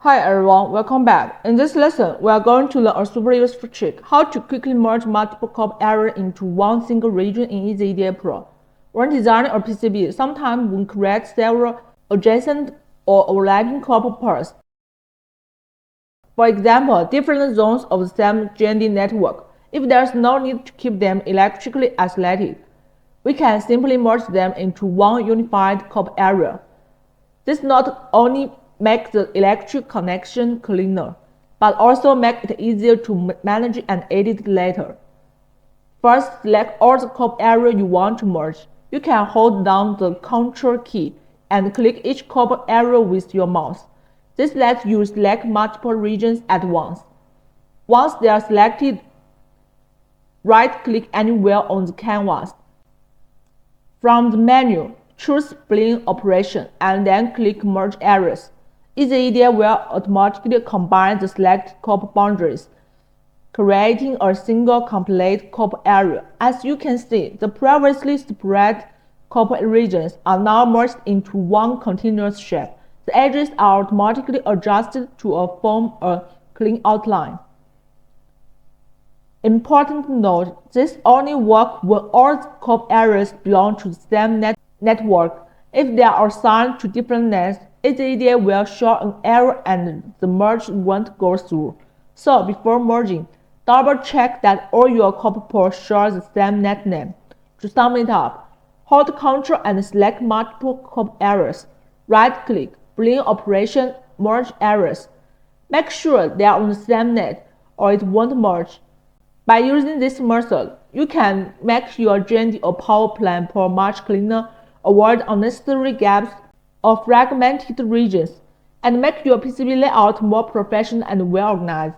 Hi everyone, welcome back. In this lesson, we are going to learn a super useful trick, how to quickly merge multiple copper areas into one single region in EasyEDA Pro. When designing a PCB, sometimes we create several adjacent or overlapping copper parts. For example, different zones of the same GND network. If there is no need to keep them electrically isolated, we can simply merge them into one unified copper area. This not only makes the electric connection cleaner, but also makes it easier to manage and edit later. First, select all the copper area you want to merge. You can hold down the Ctrl key and click each copper area with your mouse. This lets you select multiple regions at once. Once they are selected, right-click anywhere on the canvas. From the menu, choose Blend Operation and then click Merge Areas. EasyEDA will automatically combine the selected copper boundaries, creating a single complete copper area. As you can see, the previously separate copper regions are now merged into one continuous shape. The edges are automatically adjusted to form a clean outline. Important note, this only works when all the copper areas belong to the same network. If they are assigned to different nets, EasyEDA will show an error and the merge won't go through. So before merging, double check that all your copper ports share the same net name. To sum it up, hold Ctrl and select multiple copper areas. Right-click, Blend Operation, Merge Areas. Make sure they are on the same net or it won't merge. By using this method, you can make your GND or power plant port much cleaner, avoid unnecessary gaps or fragmented regions, and make your PCB layout more professional and well organized.